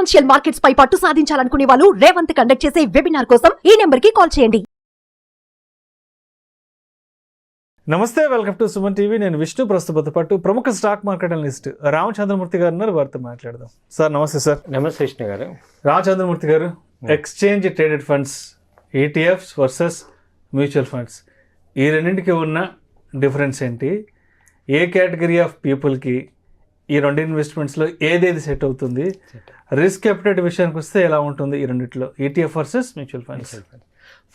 Financial markets పై పట్టు సాధించాలనుకునే వాళ్ళు Revanth conduct చేసే వెబినార్ కోసం ఈ నెంబర్ కి కాల్ చేయండి. నమస్తే, వెల్కమ్ టు సుమన్ టీవీ. నేను విష్ణు. ప్రస్తుత పాటు ప్రముఖ స్టాక్ మార్కెట్ అనలిస్ట్ రామచంద్రమూర్తి గారు ఉన్నారు. వారితో మాట్లాడదాం. సార్ నమస్తే. సార్ నమస్తే విష్ణు గారు. రామచంద్రమూర్తి గారు, exchange traded funds, ETFs versus mutual funds, ఈ రెండింటికి ఉన్న డిఫరెన్స్ ఏంటి? ఏ కేటగిరీ ఆఫ్ పీపుల్కి ఈ రెండు ఇన్వెస్ట్మెంట్స్లో ఏదేది సెట్ అవుతుంది? రిస్క్ అప్డేట్ విషయానికి వస్తే ఎలా ఉంటుంది ఈ రెండిట్లో, ETF versus mutual funds?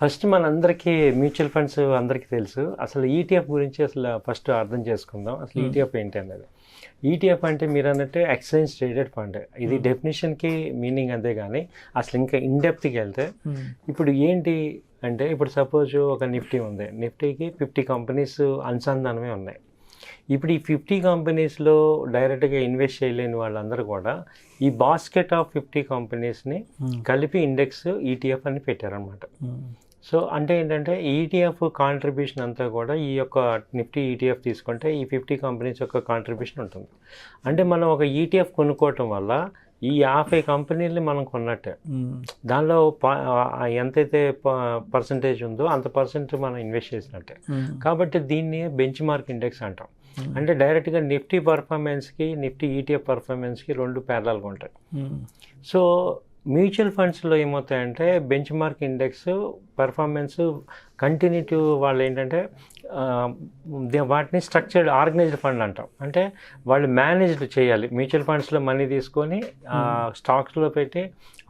First మనందరికీ మ్యూచువల్ ఫండ్స్ అందరికీ తెలుసు. అసలు ఈటీఎఫ్ గురించి అసలు ఫస్ట్ అర్థం చేసుకుందాం. అసలు ఈటీఎఫ్ ఏంటి అన్నది. ఈటీఎఫ్ అంటే మీరు అన్నట్టు ఎక్స్చేంజ్ ట్రేడెడ్ ఫండ్. ఇది డెఫినేషన్కి మీనింగ్ అంతే, కానీ అసలు ఇంకా ఇన్డెప్త్కి వెళ్తే ఇప్పుడు ఏంటి అంటే, ఇప్పుడు సపోజ్ ఒక నిఫ్టీ ఉంది. నిఫ్టీకి 50 కంపెనీస్ అనుసంధానమే ఉన్నాయి. ఇప్పుడు ఈ 50 కంపెనీస్లో డైరెక్ట్గా ఇన్వెస్ట్ చేయలేని వాళ్ళందరూ కూడా ఈ బాస్కెట్ ఆఫ్ 50 కంపెనీస్ని కలిపి ఇండెక్స్ ఈటీఎఫ్ అని పెట్టారనమాట. సో అంటే ఏంటంటే ఈటీఎఫ్ కాంట్రిబ్యూషన్ అంతా కూడా ఈ యొక్క నిఫ్టీ ఈటీఎఫ్ తీసుకుంటే ఈ 50 కంపెనీస్ యొక్క కాంట్రిబ్యూషన్ ఉంటుంది. అంటే మనం ఒక ఈటీఎఫ్ కొనుక్కోవటం వల్ల ఈ 50 కంపెనీలని మనం కొన్నట్టే. దానిలో ఎంతైతే పర్సంటేజ్ ఉందో అంత పర్సెంట్ మనం ఇన్వెస్ట్ చేసినట్టే. కాబట్టి దీన్ని బెంచ్ మార్క్ ఇండెక్స్ అంటాం. అంటే డైరెక్ట్గా నిఫ్టీ పర్ఫార్మెన్స్కి నిఫ్టీ ఈటీఎఫ్ పర్ఫార్మెన్స్కి రెండు ప్యారలల్గా ఉంటాయి. సో మ్యూచువల్ ఫండ్స్లో ఏమవుతాయంటే benchmark index performance continuity వాళ్ళు ఏంటంటే వాటిని స్ట్రక్చర్డ్ ఆర్గనైజ్డ్ ఫండ్ అంటాం. అంటే వాళ్ళు మేనేజ్డ్ చేయాలి. మ్యూచువల్ ఫండ్స్లో మనీ తీసుకొని స్టాక్స్లో పెట్టి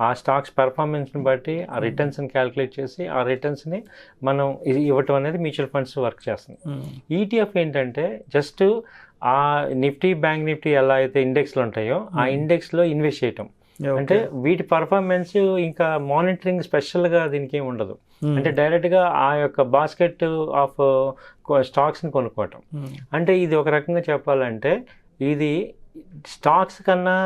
ఆ స్టాక్స్ పర్ఫార్మెన్స్ని బట్టి ఆ రిటర్న్స్ని క్యాలిక్యులేట్ చేసి ఆ రిటర్న్స్ని మనం ఇవ్వటం అనేది మ్యూచువల్ ఫండ్స్ వర్క్ చేస్తుంది. ఈటీఎఫ్ ఏంటంటే జస్ట్ ఆ నిఫ్టీ, బ్యాంక్ నిఫ్టీ ఎలా అయితే ఇండెక్స్లు ఉంటాయో ఆ ఇండెక్స్లో ఇన్వెస్ట్ చేయటం. అంటే వీటి పర్ఫార్మెన్స్ ఇంకా మానిటరింగ్ స్పెషల్గా దీనికి ఏమి ఉండదు. అంటే డైరెక్ట్గా ఆ యొక్క బాస్కెట్ ఆఫ్ స్టాక్స్ని కొనుక్కోవటం. అంటే ఇది ఒక రకంగా చెప్పాలంటే ఇది స్టాక్స్ కన్నా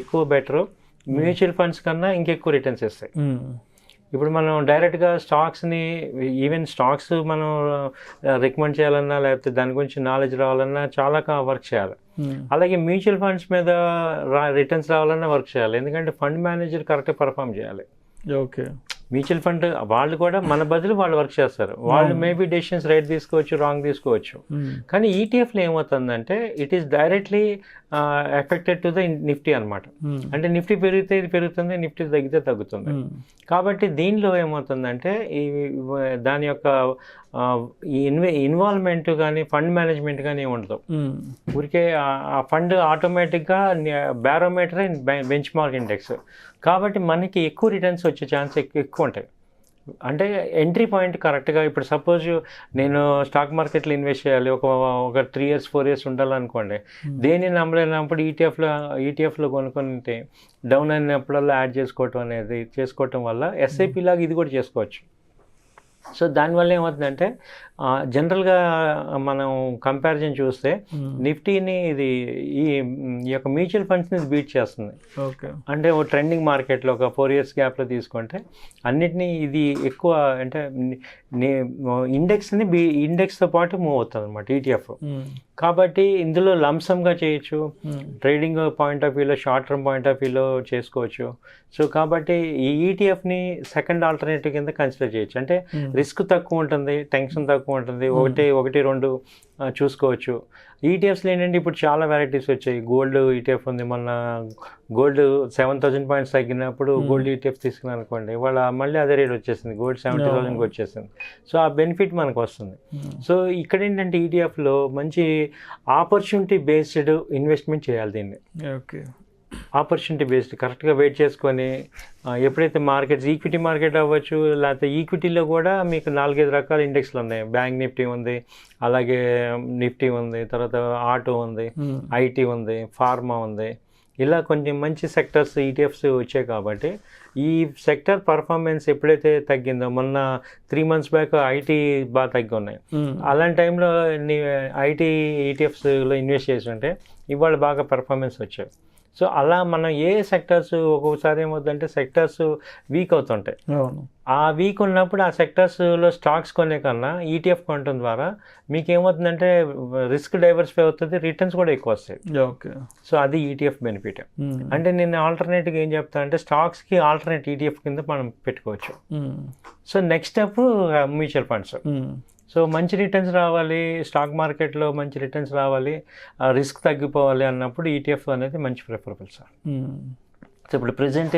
ఎక్కువ బెటరు, మ్యూచువల్ ఫండ్స్ కన్నా ఇంకెక్కువ రిటర్న్స్ ఇస్తాయి. ఇప్పుడు మనం డైరెక్ట్గా స్టాక్స్ని, ఈవెన్ స్టాక్స్ మనం రికమెండ్ చేయాలన్నా లేకపోతే దాని గురించి నాలెడ్జ్ రావాలన్నా చాలా వర్క్ చేయాలి. అలాగే మ్యూచువల్ ఫండ్స్ మీద రిటర్న్స్ రావాలన్నా వర్క్ చేయాలి. ఎందుకంటే ఫండ్ మేనేజర్ కరెక్ట్గా పర్ఫామ్ చేయాలి. ఓకే. మ్యూచువల్ ఫండ్ వాళ్ళు కూడా మన బదులు వాళ్ళు వర్క్ చేస్తారు. వాళ్ళు మేబీ డెసిషన్స్ రైట్ తీసుకోవచ్చు, రాంగ్ తీసుకోవచ్చు. కానీ ఈటీఎఫ్లో ఏమవుతుందంటే it is directly affected to the Nifty అనమాట. అంటే నిఫ్టీ పెరిగితే ఇది పెరుగుతుంది, నిఫ్టీ తగ్గితే తగ్గుతుంది. కాబట్టి దీనిలో ఏమవుతుందంటే ఈ దాని యొక్క ఇన్వాల్వ్మెంట్ కానీ ఫండ్ మేనేజ్మెంట్ కానీ ఏమి ఉండదు. ఊరికే ఆ ఫండ్ ఆటోమేటిక్గా barometer and bench mark index. కాబట్టి మనకి ఎక్కువ రిటర్న్స్ వచ్చే ఛాన్స్ ఎక్కువ ఉంటాయి. అంటే ఎంట్రీ పాయింట్ కరెక్ట్గా, ఇప్పుడు సపోజ్ నేను స్టాక్ మార్కెట్లో ఇన్వెస్ట్ చేయాలి, ఒక 3 years 4 years ఉండాలనుకోండి. దేన్ని నమ్మలేనప్పుడు ఈటీఎఫ్లో కొనుక్కుంటే డౌన్ అయినప్పుడల్లా యాడ్ చేసుకోవటం వల్ల ఎస్ఐపి లాగా ఇది కూడా చేసుకోవచ్చు. సో దానివల్ల ఏమవుతుందంటే జనరల్గా మనం కంపారిజన్ చూస్తే నిఫ్టీని ఈ యొక్క మ్యూచువల్ ఫండ్స్ని బీట్ చేస్తుంది. ఓకే. అంటే ఓ ట్రెండింగ్ మార్కెట్లో ఒక 4 years గ్యాప్లో తీసుకుంటే అన్నిటినీ ఇది ఎక్కువ అంటే ఇండెక్స్తో పాటు మూవ్ అవుతుంది అనమాట ఈటీఎఫ్. కాబట్టి ఇందులో లంసమ్గా చేయొచ్చు, ట్రేడింగ్ పాయింట్ ఆఫ్ వ్యూలో, షార్ట్ టర్మ్ పాయింట్ ఆఫ్ వ్యూలో చేసుకోవచ్చు. సో కాబట్టి ఈ ఈటీఎఫ్ని సెకండ్ ఆల్టర్నేటివ్ కింద కన్సిడర్ చేయొచ్చు. అంటే రిస్క్ తక్కువ ఉంటుంది, టెన్షన్ తక్కువ ఉంటుంది, ఒకటి రెండు చూసుకోవచ్చు. ఈటీఎఫ్స్లో ఏంటంటే ఇప్పుడు చాలా వెరైటీస్ వచ్చాయి. గోల్డ్ ఈటీఎఫ్ ఉంది. మొన్న గోల్డ్ 7,000 points తగ్గినప్పుడు గోల్డ్ ఈటీఎఫ్ తీసుకున్నాను అనుకోండి, వాళ్ళ మళ్ళీ అదే రేట్ వచ్చేసింది, గోల్డ్ 70,000కి వచ్చేసింది. సో ఆ బెనిఫిట్ మనకు వస్తుంది. సో ఇక్కడ ఏంటంటే ఈటీఎఫ్లో మంచి ఆపర్చునిటీ బేస్డ్ ఇన్వెస్ట్మెంట్ చేయాలి దీన్ని. ఓకే. ఆపర్చునిటీ బేస్డ్ కరెక్ట్గా వెయిట్ చేసుకొని ఎప్పుడైతే మార్కెట్స్ ఈక్విటీ మార్కెట్ అవ్వచ్చు, లేకపోతే ఈక్విటీలో కూడా మీకు 4-5 రకాల ఇండెక్స్లు ఉన్నాయి. బ్యాంక్ నిఫ్టీ ఉంది, అలాగే నిఫ్టీ ఉంది, తర్వాత ఆటో ఉంది, ఐటీ ఉంది, ఫార్మా ఉంది. ఇలా కొంచెం మంచి సెక్టర్స్ ఈటీఎఫ్స్ వచ్చాయి. కాబట్టి ఈ సెక్టర్ పర్ఫార్మెన్స్ ఎప్పుడైతే తగ్గిందో, మొన్న 3 months బ్యాక్ ఐటీ బాగా తగ్గి ఉన్నాయి. అలాంటి టైంలో ఐటీ ఈటీఎఫ్స్లో ఇన్వెస్ట్ చేసి ఉంటే ఇవాళ బాగా పర్ఫార్మెన్స్ వచ్చాయి. సో అలా మనం ఏ సెక్టర్స్ ఒక్కొక్కసారి ఏమవుతుందంటే సెక్టర్స్ వీక్ అవుతుంటాయి. అవును. ఆ వీక్ ఉన్నప్పుడు ఆ సెక్టర్స్లో స్టాక్స్ కొనే కన్నా ఈటీఎఫ్ కొనడం ద్వారా మీకు ఏమవుతుందంటే రిస్క్ డైవర్సిఫై అవుతుంది, రిటర్న్స్ కూడా ఎక్కువ వస్తాయి. ఓకే. సో అది ఈటీఎఫ్ బెనిఫిట్. అంటే నేను ఆల్టర్నేట్గా ఏం చెప్తాను అంటే స్టాక్స్కి ఆల్టర్నేట్ ఈటీఎఫ్ కింద మనం పెట్టుకోవచ్చు. So next step mutual funds. So మంచి రిటర్న్స్ రావాలి, స్టాక్ మార్కెట్లో మంచి రిటర్న్స్ రావాలి, రిస్క్ తగ్గిపోవాలి అన్నప్పుడు ఈటీఎఫ్ అనేది మంచి ప్రిఫరబుల్ సార్. సో ఇప్పుడు ప్రజెంట్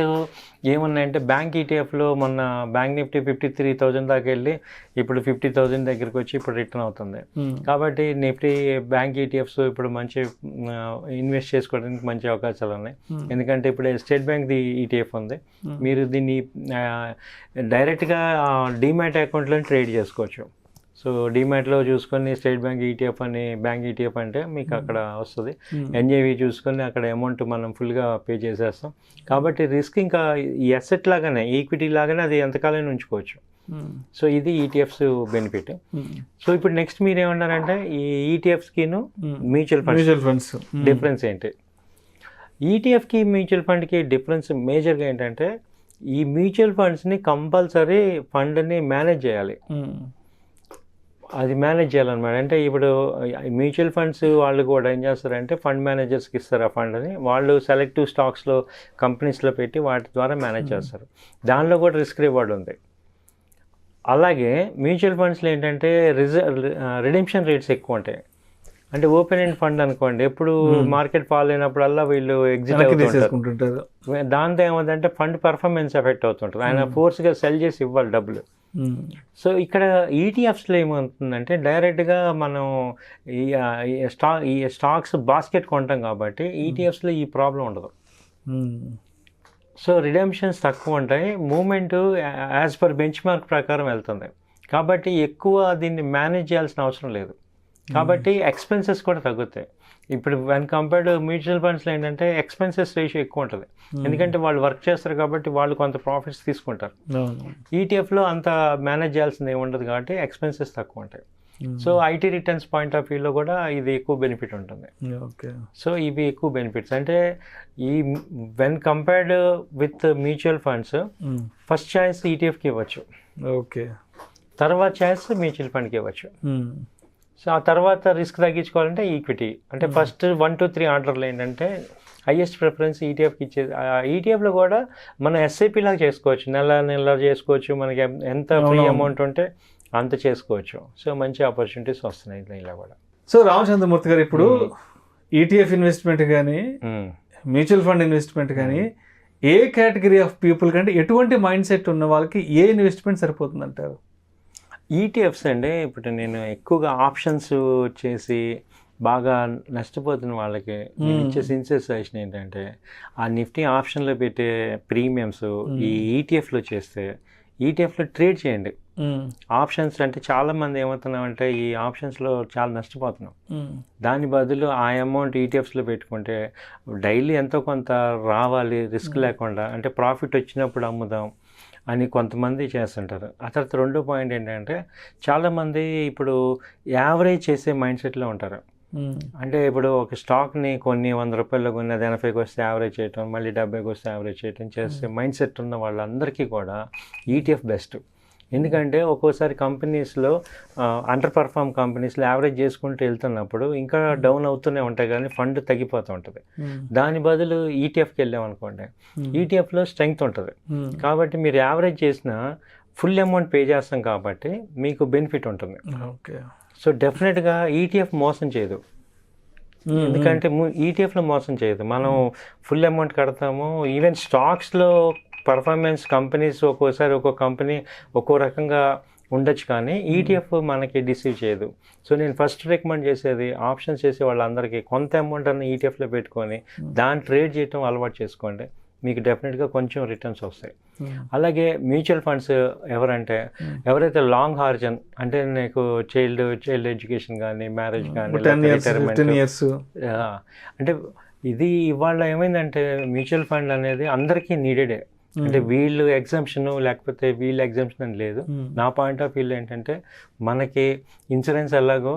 ఏమున్నాయంటే బ్యాంక్ ఈటీఎఫ్లో మొన్న బ్యాంక్ నిఫ్టీ 53,000 దాకా వెళ్ళి ఇప్పుడు 50,000 దగ్గరికి వచ్చి ఇప్పుడు రిటర్న్ అవుతుంది. కాబట్టి నిఫ్టీ బ్యాంక్ ఈటీఎఫ్స్ ఇప్పుడు మంచి ఇన్వెస్ట్ చేసుకోవడానికి మంచి అవకాశాలు ఉన్నాయి. ఎందుకంటే ఇప్పుడు స్టేట్ బ్యాంక్ది ఈటీఎఫ్ ఉంది, మీరు దీన్ని డైరెక్ట్గా డీమ్యాట్ అకౌంట్లో ట్రేడ్ చేసుకోవచ్చు. సో డీమ్యాట్లో చూసుకొని స్టేట్ బ్యాంక్ ఈటీఎఫ్ అని బ్యాంక్ ఈటీఎఫ్ అంటే మీకు అక్కడ వస్తుంది. ఎన్జేవి చూసుకొని అక్కడ అమౌంట్ మనం ఫుల్గా పే చేసేస్తాం. కాబట్టి రిస్క్ ఇంకా ఈ అసెట్ లాగానే ఈక్విటీ లాగానే అది ఎంతకాలం ఉంచుకోవచ్చు. సో ఇది ఈటీఎఫ్స్ బెనిఫిట్. సో ఇప్పుడు నెక్స్ట్ మీరు ఏమన్నారంటే ఈ ఈటీఎఫ్స్కిను మ్యూచువల్ ఫండ్స్ డిఫరెన్స్ ఏంటి? ఈటీఎఫ్కి మ్యూచువల్ ఫండ్కి డిఫరెన్స్ మేజర్గా ఏంటంటే ఈ మ్యూచువల్ ఫండ్స్ని కంపల్సరీ ఫండ్ని మేనేజ్ చేయాలి. అది మేనేజ్ చేయాలన్నమాట. అంటే ఇప్పుడు మ్యూచువల్ ఫండ్స్ వాళ్ళు కూడా ఏం చేస్తారంటే ఫండ్ మేనేజర్స్కి ఇస్తారు ఆ ఫండ్ని, వాళ్ళు సెలెక్టివ్ స్టాక్స్లో కంపెనీస్లో పెట్టి వాటి ద్వారా మేనేజ్ చేస్తారు. దానిలో కూడా రిస్క్ రివార్డ్ ఉంది. అలాగే మ్యూచువల్ ఫండ్స్లో ఏంటంటే రిడెంప్షన్ రేట్స్ ఎక్కువ ఉంటాయి. అంటే ఓపెన్ ఎండ్ ఫండ్ అనుకోండి, ఎప్పుడు మార్కెట్ ఫాల్ అయినప్పుడల్లా వీళ్ళు ఎగ్జిట్ అవుతుంటారు. దాంతో ఏమవుతుందంటే ఫండ్ పర్ఫార్మెన్స్ ఎఫెక్ట్ అవుతుంటుంది, ఆయన ఫోర్స్గా సెల్ చేసి ఇవ్వాలి డబ్బులు. సో ఇక్కడ ఈటీఎఫ్స్లో ఏమవుతుందంటే డైరెక్ట్గా మనం ఈ స్టాక్స్ బాస్కెట్ కొంటాం కాబట్టి ఈటీఎఫ్స్లో ఈ ప్రాబ్లం ఉండదు. సో రిడెంప్షన్స్ తక్కువ ఉంటాయి, moment as per benchmark ప్రకారం వెళ్తుంది. కాబట్టి ఎక్కువ దీన్ని మేనేజ్ చేయాల్సిన అవసరం లేదు. కాబట్టి ఎక్స్పెన్సెస్ కూడా తగ్గుతాయి. ఇప్పుడు వెన్ కంపేర్డ్ మ్యూచువల్ ఫండ్స్లో ఏంటంటే ఎక్స్పెన్సెస్ రేషియో ఎక్కువ ఉంటుంది, ఎందుకంటే వాళ్ళు వర్క్ చేస్తారు కాబట్టి వాళ్ళు కొంత ప్రాఫిట్స్ తీసుకుంటారు. ఈటీఎఫ్లో అంత మేనేజ్ చేయాల్సింది ఏమి ఉండదు కాబట్టి ఎక్స్పెన్సెస్ తక్కువ ఉంటాయి. So IT returns point of వ్యూలో కూడా ఇది ఎక్కువ బెనిఫిట్ ఉంటుంది. సో ఇవి ఎక్కువ బెనిఫిట్స్. అంటే ఈ when compared with mutual funds first choice ఈటీఎఫ్కి ఇవ్వచ్చు, ఓకే, తర్వాత ఛాయిస్ మ్యూచువల్ ఫండ్కి ఇవ్వచ్చు. సో ఆ తర్వాత రిస్క్ తగ్గించుకోవాలంటే ఈక్విటీ. అంటే ఫస్ట్ 1 to 3 ఆర్డర్లు ఏంటంటే హైయెస్ట్ ప్రిఫరెన్స్ ఈటీఎఫ్కి ఇచ్చేది. ఈటీఎఫ్లో కూడా మనం ఎస్ఐపి లాగా చేసుకోవచ్చు, నెల చేసుకోవచ్చు, మనకి ఎంత ఫ్రీ అమౌంట్ ఉంటే అంత చేసుకోవచ్చు. సో మంచి ఆపర్చునిటీస్ వస్తున్నాయి ఇలా కూడా. సో రామచంద్రమూర్తి గారు, ఇప్పుడు ఈటీఎఫ్ ఇన్వెస్ట్మెంట్ కానీ మ్యూచువల్ ఫండ్ ఇన్వెస్ట్మెంట్ కానీ ఏ కేటగిరీ ఆఫ్ పీపుల్ కంటే ఎటువంటి మైండ్ సెట్ ఉన్న వాళ్ళకి ఏ ఇన్వెస్ట్మెంట్ సరిపోతుంది అంటారు? ఈటీఎఫ్స్ అంటే ఇప్పుడు నేను ఎక్కువగా ఆప్షన్స్ చేసి బాగా నష్టపోతున్న వాళ్ళకి నేను ఇచ్చే సిన్సియర్ సజెషన్ ఏంటంటే ఆ నిఫ్టీ ఆప్షన్లో పెట్టే ప్రీమియమ్స్ ఈ ఈటీఎఫ్లో చేస్తే ఈటీఎఫ్లో ట్రేడ్ చేయండి. ఆప్షన్స్ అంటే చాలామంది ఏమవుతున్నామంటే ఈ ఆప్షన్స్లో చాలా నష్టపోతున్నాం. దాని బదులు ఆ అమౌంట్ ఈటీఎఫ్స్లో పెట్టుకుంటే డైలీ ఎంతో కొంత రావాలి రిస్క్ లేకుండా, అంటే ప్రాఫిట్ వచ్చినప్పుడు అమ్ముదాం అని కొంతమంది చేస్తుంటారు. ఆ తర్వాత రెండో పాయింట్ ఏంటంటే చాలామంది ఇప్పుడు యావరేజ్ చేసే మైండ్ సెట్లో ఉంటారు. అంటే ఇప్పుడు ఒక స్టాక్ని కొన్ని 100 రూపాయల్లో కొన్ని 80కి వస్తే యావరేజ్ చేయటం, మళ్ళీ 70కి వస్తే యావరేజ్ చేయటం చేస్తే మైండ్ సెట్ ఉన్న వాళ్ళందరికీ కూడా ఈటీఎఫ్ బెస్ట్. ఎందుకంటే ఒక్కోసారి కంపెనీస్లో అండర్ పర్ఫార్మ్ కంపెనీస్లో యావరేజ్ చేసుకుంటూ వెళ్తున్నప్పుడు ఇంకా డౌన్ అవుతూనే ఉంటాయి కానీ ఫండ్ తగ్గిపోతూ ఉంటుంది. దాని బదులు ఈటీఎఫ్కి వెళ్ళామనుకోండి, ఈటీఎఫ్లో స్ట్రెంగ్త్ ఉంటుంది కాబట్టి మీరు యావరేజ్ చేసిన ఫుల్ అమౌంట్ పే చేస్తాం కాబట్టి మీకు బెనిఫిట్ ఉంటుంది. ఓకే. సో డెఫినెట్గా ఈటీఎఫ్ మోసం చేయదు, ఎందుకంటే ఈటీఎఫ్లో మోసం చేయదు. మనం ఫుల్ అమౌంట్ కడతాము. ఈవెన్ స్టాక్స్లో పర్ఫార్మెన్స్ కంపెనీస్ ఒక్కోసారి ఒక్కో కంపెనీ ఒక్కో రకంగా ఉండొచ్చు కానీ ఈటీఎఫ్ మనకి డిసీవ్ చేయదు. సో నేను ఫస్ట్ రికమెండ్ చేసేది ఆప్షన్స్ చేసే వాళ్ళందరికీ కొంత అమౌంట్ అన్న ఈటీఎఫ్లో పెట్టుకొని దాన్ని ట్రేడ్ చేయడం అలవాటు చేసుకోండి, మీకు డెఫినెట్గా కొంచెం రిటర్న్స్ వస్తాయి. అలాగే మ్యూచువల్ ఫండ్స్ ఎవరైతే లాంగ్ హారిజన్ అంటే నీకు చైల్డ్ ఎడ్యుకేషన్ కానీ మ్యారేజ్ కానీ అంటే ఇది ఇవాళ ఏమైందంటే మ్యూచువల్ ఫండ్ అనేది అందరికీ నీడెడే. అంటే వీళ్ళు ఎగ్జామ్షన్ లేకపోతే వీళ్ళు ఎగ్జామ్షన్ అని లేదు. నా పాయింట్ ఆఫ్ వ్యూలో ఏంటంటే మనకి ఇన్సూరెన్స్ ఎలాగో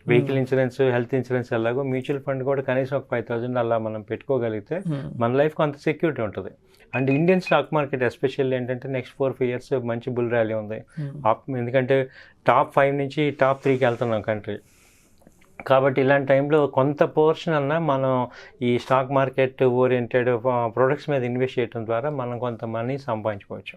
వెహికల్ ఇన్సూరెన్స్, హెల్త్ ఇన్సూరెన్స్ ఎలాగో మ్యూచువల్ ఫండ్ కూడా కనీసం ఒక 5,000 అలా మనం పెట్టుకోగలిగితే మన లైఫ్ కొంత సెక్యూరిటీ ఉంటుంది. And Indian stock market especially ఏంటంటే నెక్స్ట్ 4-5 years మంచి బుల్ ర్యాలీ ఉంది. ఎందుకంటే టాప్ 5 నుంచి టాప్ 3కి వెళ్తున్నాం కంట్రీ. కాబట్టి ఇలాంటి టైంలో కొంత పోర్షన్ అన్నా మనం ఈ స్టాక్ మార్కెట్ ఓరియంటెడ్ ప్రొడక్ట్స్ మీద ఇన్వెస్ట్ చేయడం ద్వారా మనం కొంత మనీ సంపాదించుకోవచ్చు.